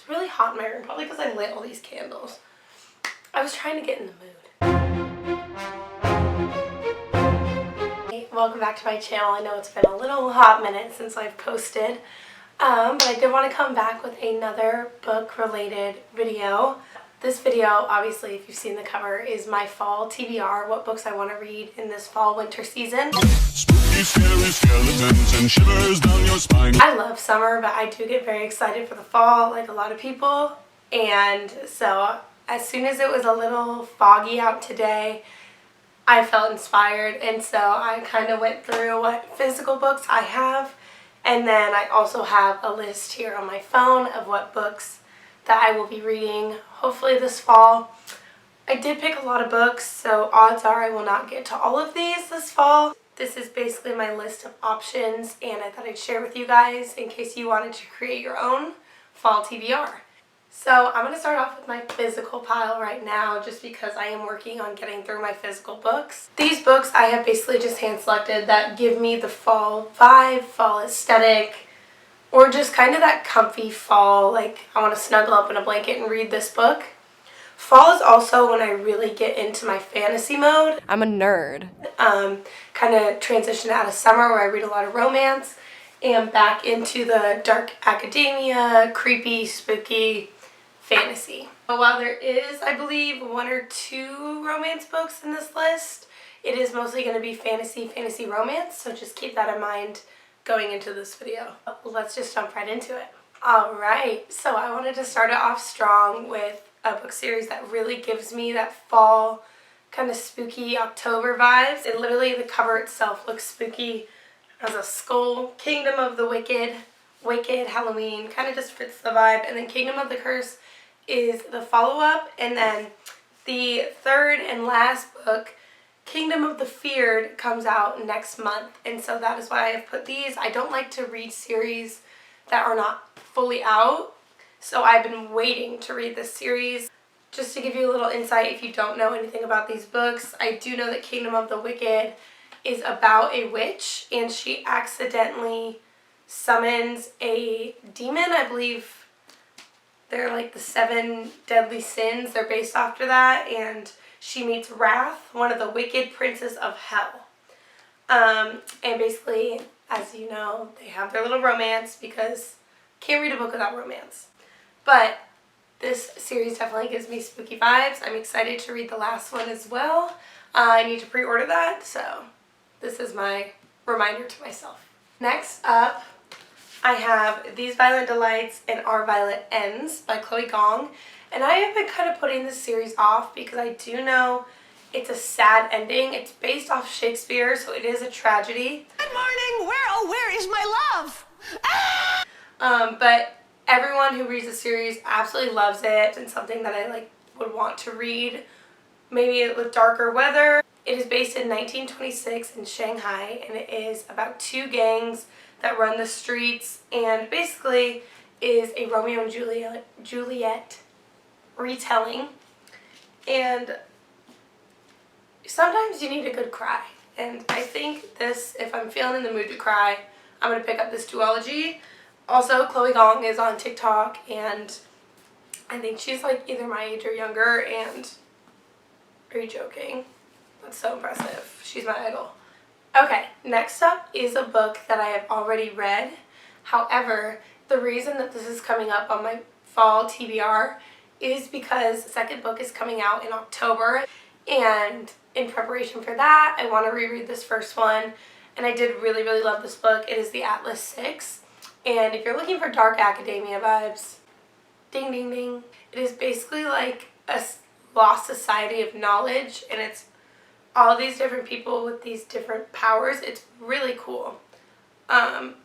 It's really hot in my room, probably because I lit all these candles. I was trying to get in the mood. Hey, welcome back to my channel. I know it's been a little hot minute since I've posted, but I did want to come back with another book-related video. This video, obviously, if you've seen the cover, is my fall TBR, what books I want to read in this fall-winter season. Spooky, scary skeletons and shivers down your spine. I love summer, but I do get very excited for the fall, like a lot of people. And so, as soon as it was a little foggy out today, I felt inspired. And so, I kind of went through what physical books I have. And then I also have a list here on my phone of what books that I will be reading, hopefully this fall. I did pick a lot of books, so odds are I will not get to all of these this fall. This is basically my list of options, and I thought I'd share with you guys in case you wanted to create your own fall TBR. So I'm going to start off with my physical pile right now, just because I am working on getting through my physical books. These books I have basically just hand selected that give me the fall vibe, fall aesthetic, or just kind of that comfy fall, like I want to snuggle up in a blanket and read this book. Fall is also when I really get into my fantasy mode. I'm a nerd. Kind of transition out of summer where I read a lot of romance and back into the dark academia, creepy, spooky fantasy. But while there is, I believe, 1 or 2 romance books in this list, it is mostly going to be fantasy romance, so just keep that in mind going into this video. Let's just jump right into it. Alright, so I wanted to start it off strong with a book series that really gives me that fall kind of spooky October vibes. And literally the cover itself looks spooky. As a skull, Kingdom of the Wicked, Halloween, kind of just fits the vibe. And then Kingdom of the Curse is the follow-up. And then the third and last book, Kingdom of the Feared, comes out next month, and so that is why I have put these. I don't like to read series that are not fully out, so I've been waiting to read this series. Just to give you a little insight if you don't know anything about these books, I do know that Kingdom of the Wicked is about a witch, and she accidentally summons a demon. I believe they're like the 7 deadly sins. They're based after that, and she meets Wrath, one of the wicked princes of hell. And basically, as you know, they have their little romance because can't read a book without romance. But this series definitely gives me spooky vibes. I'm excited to read the last one as well. I need to pre-order that, so this is my reminder to myself. Next up, I have These Violent Delights and Our Violet Ends by Chloe Gong. And I have been kind of putting this series off because I do know it's a sad ending. It's based off Shakespeare, so it is a tragedy. Good morning! Where is my love? But everyone who reads the series absolutely loves it, and something that I would want to read, maybe with darker weather. It is based in 1926 in Shanghai, and it is about 2 gangs that run the streets, and basically is a Romeo and Juliet retelling. And sometimes you need a good cry, and I think this, if I'm feeling in the mood to cry, I'm going to pick up this duology. Also, Chloe Gong is on TikTok, and I think she's like either my age or younger, and are you joking? That's so impressive. She's my idol. Okay, next up is a book that I have already read. However, the reason that this is coming up on my fall TBR is because the second book is coming out in October, and in preparation for that, I want to reread this first one, and I did really love this book. It is The Atlas 6, and if you're looking for dark academia vibes, ding ding ding, it is basically like a lost society of knowledge, and it's all these different people with these different powers. It's really cool. And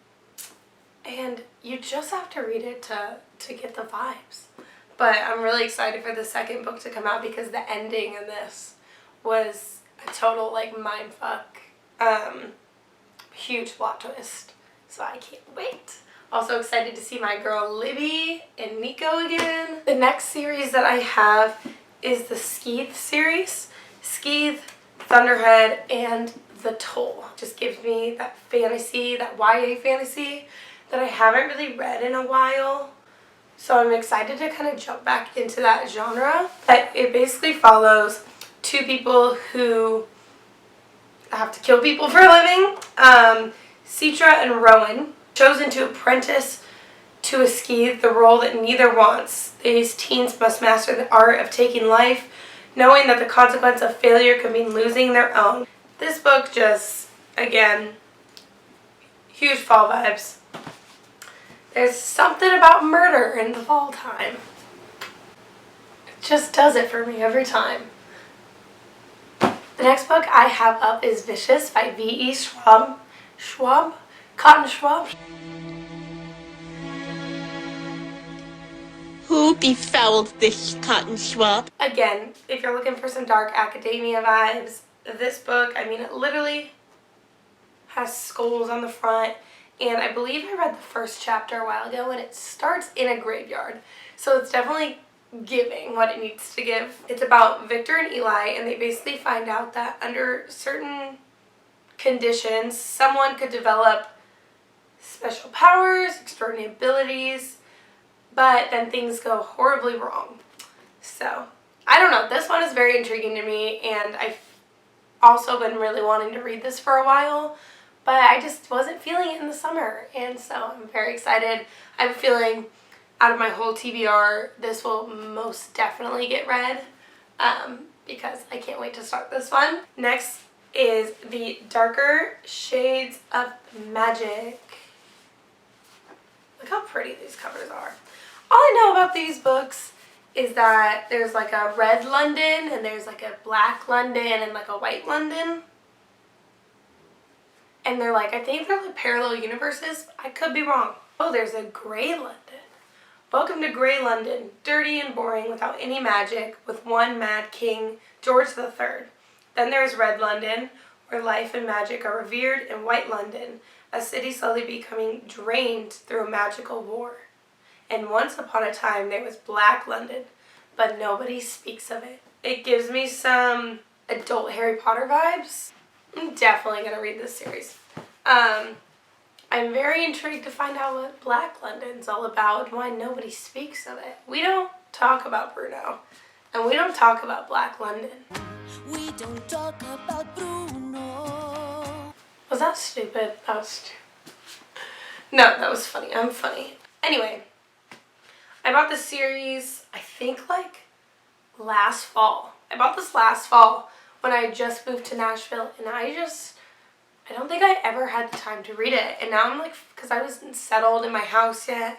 you just have to read it to get the vibes. But I'm really excited for the second book to come out because the ending in this was a total mindfuck. Huge plot twist. So I can't wait. Also excited to see my girl Libby and Nico again. The next series that I have is the Scythe series. Scythe, Thunderhead, and The Toll. Just gives me that fantasy, that YA fantasy that I haven't really read in a while. So I'm excited to kind of jump back into that genre. But it basically follows two people who have to kill people for a living. Citra and Rowan, chosen to apprentice to a Scythe, the role that neither wants. These teens must master the art of taking life, knowing that the consequence of failure can mean losing their own. This book just, again, huge fall vibes. There's something about murder in the fall time. It just does it for me every time. The next book I have up is Vicious by V.E. Schwab. Cotton Schwab. Who befouled this cotton swab? Again, if you're looking for some dark academia vibes, this book, I mean, it literally has skulls on the front. And I believe I read the first chapter a while ago, and it starts in a graveyard. So it's definitely giving what it needs to give. It's about Victor and Eli, and they basically find out that under certain conditions, someone could develop special powers, extraordinary abilities, but then things go horribly wrong. So, I don't know. This one is very intriguing to me, and I've also been really wanting to read this for a while, but I just wasn't feeling it in the summer, and so I'm very excited. I have a feeling out of my whole TBR, this will most definitely get read, because I can't wait to start this one. Next is The Darker Shades of Magic. Look how pretty these covers are. All I know about these books is that there's like a red London and there's like a black London and like a white London. And they're like, I think they're like parallel universes. I could be wrong. Oh, there's a gray London. Welcome to Grey London, dirty and boring without any magic, with one mad king, George III. Then there's Red London, where life and magic are revered, and White London, a city slowly becoming drained through a magical war. And once upon a time there was Black London, but nobody speaks of it. It gives me some adult Harry Potter vibes. I'm definitely going to read this series. I'm very intrigued to find out what Black London's all about and why nobody speaks of it. We don't talk about Bruno, and we don't talk about Black London. We don't talk about Bruno. Was that stupid? That was stupid. No, that was funny. I'm funny. Anyway, I bought this series, I think like last fall. I bought this last fall when I just moved to Nashville, and I don't think I ever had the time to read it. And now I'm like, because I wasn't settled in my house yet,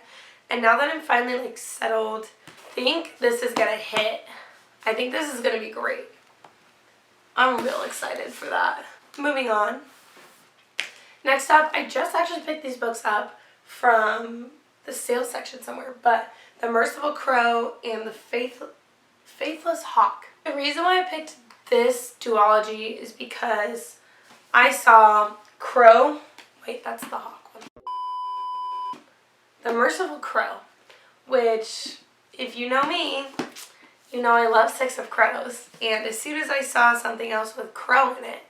and now that I'm finally like settled, I think this is gonna hit. I think this is gonna be great. I'm real excited for that. Moving on. Next up, I just actually picked these books up from the sales section somewhere, but The Merciful Crow and The Faithless Hawk. The reason why I picked this duology is because I saw Crow. Wait, that's the Hawk one. The Merciful Crow, which, if you know me, you know I love Six of Crows. And as soon as I saw something else with Crow in it,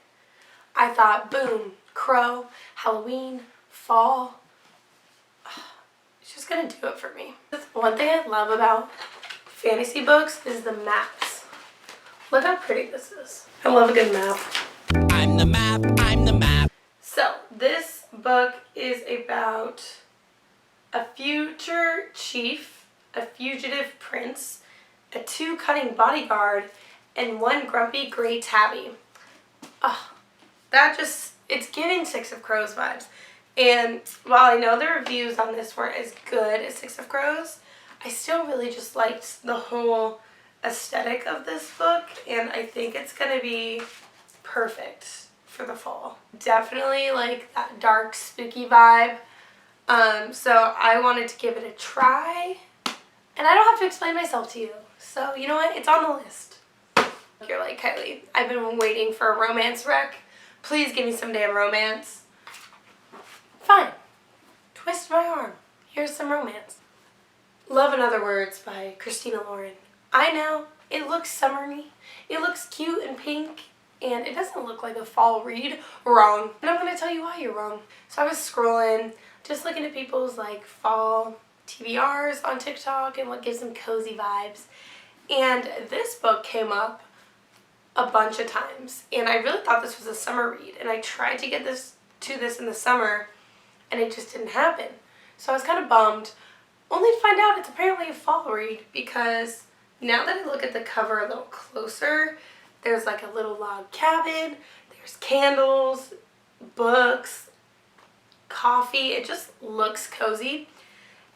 I thought, boom, Crow, Halloween, fall. It's just gonna do it for me. One thing I love about fantasy books is the maps. Look how pretty this is. I love a good map. I'm the map, I'm the map. So, this book is about a future chief, a fugitive prince, a two-cunning bodyguard, and one grumpy gray tabby. Oh, that just, it's giving Six of Crows vibes. And while I know the reviews on this weren't as good as Six of Crows, I still really just liked the whole aesthetic of this book, and I think it's going to be perfect for the fall. Definitely like that dark, spooky vibe. So I wanted to give it a try, and I don't have to explain myself to you. So you know what? It's on the list. You're like, Kylie, I've been waiting for a romance wreck. Please give me some damn romance. Fine. Twist my arm. Here's some romance. Love in Other Words by Christina Lauren. I know, it looks summery. It looks cute and pink, and it doesn't look like a fall read. Wrong. And I'm going to tell you why you're wrong. So I was scrolling, just looking at people's like fall TBRs on TikTok and what gives them cozy vibes. And this book came up a bunch of times, and I really thought this was a summer read, and I tried to get this in the summer, and it just didn't happen. So I was kind of bummed, only to find out it's apparently a fall read, because now that I look at the cover a little closer, there's like a little log cabin, there's candles, books, coffee. It just looks cozy.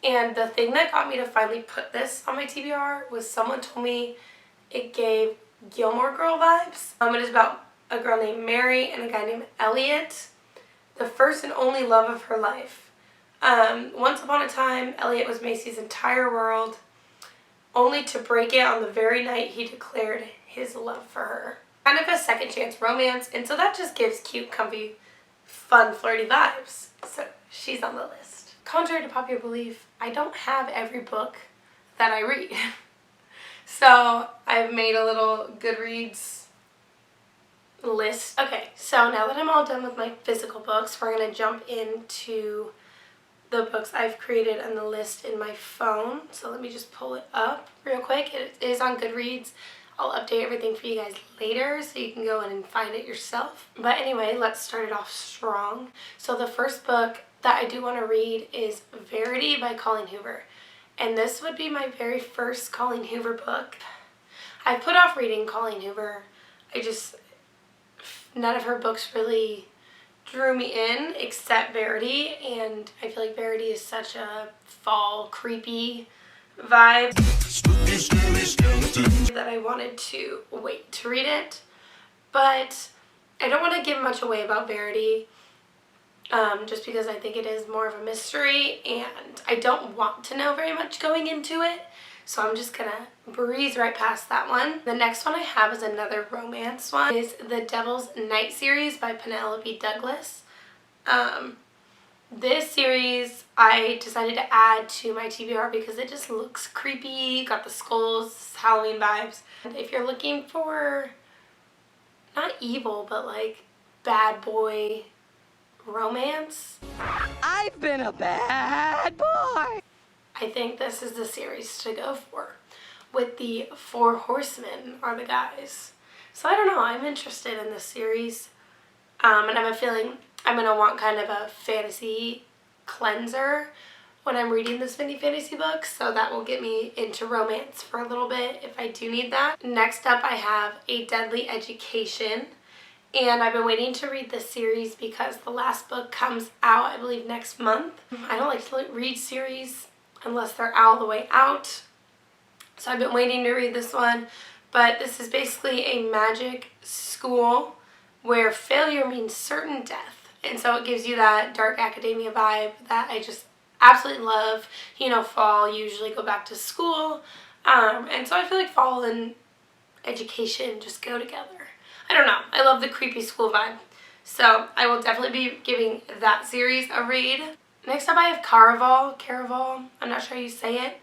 And the thing that got me to finally put this on my TBR was someone told me it gave Gilmore Girl vibes. It is about a girl named Mary and a guy named Elliot, the first and only love of her life. Once upon a time, Elliot was Macy's entire world, only to break it on the very night he declared his love for her. Kind of a second chance romance, and so that just gives cute, comfy, fun, flirty vibes. So she's on the list. Contrary to popular belief, I don't have every book that I read. So I've made a little Goodreads list. Okay, so now that I'm all done with my physical books, we're going to jump into the books I've created on the list in my phone. So let me just pull it up real quick. It is on Goodreads. I'll update everything for you guys later so you can go in and find it yourself. But anyway, let's start it off strong. So the first book that I do want to read is Verity by Colleen Hoover. And this would be my very first Colleen Hoover book. I put off reading Colleen Hoover. None of her books really drew me in except Verity, and I feel like Verity is such a fall, creepy vibe Spooky, scary skeletons. that I wanted to wait to read it. But I don't want to give much away about Verity, just because I think it is more of a mystery, and I don't want to know very much going into it. So I'm just gonna breeze right past that one. The next one I have is another romance one. It's the Devil's Night series by Penelope Douglas. This series I decided to add to my TBR because it just looks creepy, got the skulls, Halloween vibes. And if you're looking for not evil, but like bad boy romance, I've been a bad boy. I think this is the series to go for. With the 4 horsemen are the guys. So I don't know, I'm interested in this series. And I have a feeling I'm going to want kind of a fantasy cleanser when I'm reading this mini fantasy book. So that will get me into romance for a little bit if I do need that. Next up I have A Deadly Education. And I've been waiting to read this series because the last book comes out, I believe, next month. I don't like to read series unless they're all the way out. So I've been waiting to read this one. But this is basically a magic school where failure means certain death. And so it gives you that dark academia vibe that I just absolutely love. You know, fall, you usually go back to school. And so I feel like fall and education just go together. I don't know. I love the creepy school vibe. So I will definitely be giving that series a read. Next up I have Caraval, I'm not sure how you say it,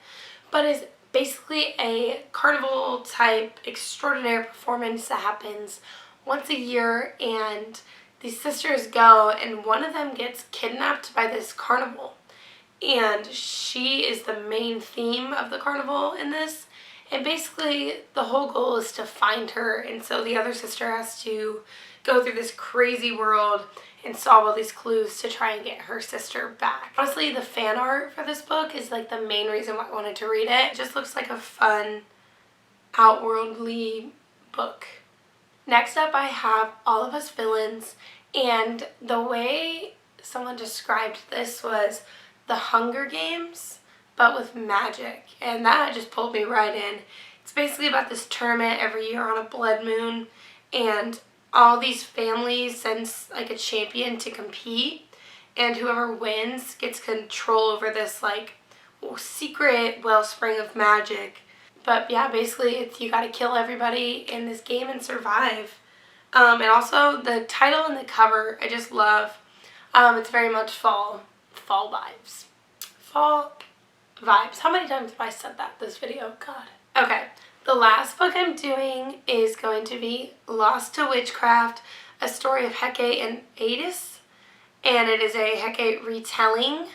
but it's basically a carnival type extraordinary performance that happens once a year, and these sisters go and one of them gets kidnapped by this carnival, and she is the main theme of the carnival in this, and basically the whole goal is to find her, and so the other sister has to go through this crazy world and solve all these clues to try and get her sister back. Honestly, the fan art for this book is like the main reason why I wanted to read it. It just looks like a fun, outworldly book. Next up I have All of Us Villains, and the way someone described this was the Hunger Games, but with magic, and that just pulled me right in. It's basically about this tournament every year on a blood moon, and all these families send like a champion to compete, and whoever wins gets control over this like secret wellspring of magic. But yeah, basically it's you gotta kill everybody in this game and survive. And also the title and the cover I just love. It's very much fall vibes. Fall vibes. How many times have I said that this video? God. Okay. The last book I'm doing is going to be Lost to Witchcraft, a story of Hecate and Hades, and it is a Hecate retelling.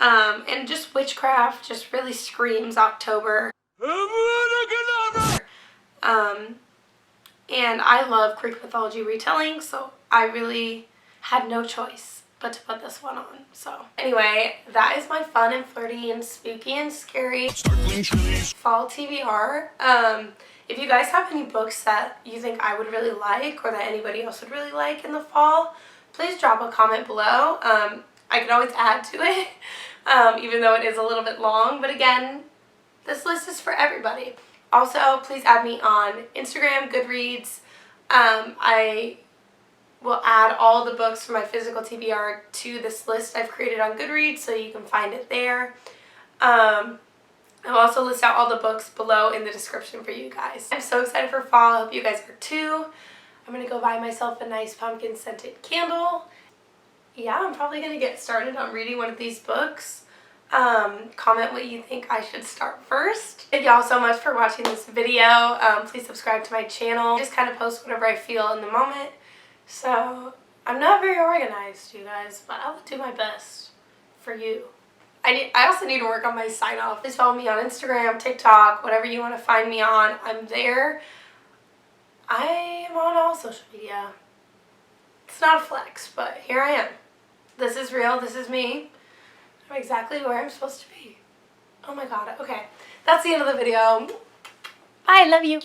And just Witchcraft just really screams October. And I love Greek mythology retelling, so I really had no choice but to put this one on. So anyway, that is my fun and flirty and spooky and scary fall TBR. If you guys have any books that you think I would really like or that anybody else would really like in the fall, please drop a comment below. I can always add to it, even though it is a little bit long. But again, this list is for everybody. Also, please add me on Instagram, Goodreads. I will add all the books from my physical TBR to this list I've created on Goodreads, so you can find it there. I'll also list out all the books below in the description for you guys. I'm so excited for fall. I hope you guys are too. I'm going to go buy myself a nice pumpkin scented candle. Yeah, I'm probably going to get started on reading one of these books. Comment what you think I should start first. Thank y'all so much for watching this video. Please subscribe to my channel. I just kind of post whatever I feel in the moment. So I'm not very organized, you guys, but I will do my best for you. I also need to work on my sign off. Please follow me on Instagram, TikTok, whatever you want to find me on. I'm there. I am on all social media. It's not a flex, but here I am. This is real. This is me. I'm exactly where I'm supposed to be. Oh my god. Okay. That's the end of the video. Bye. Love you.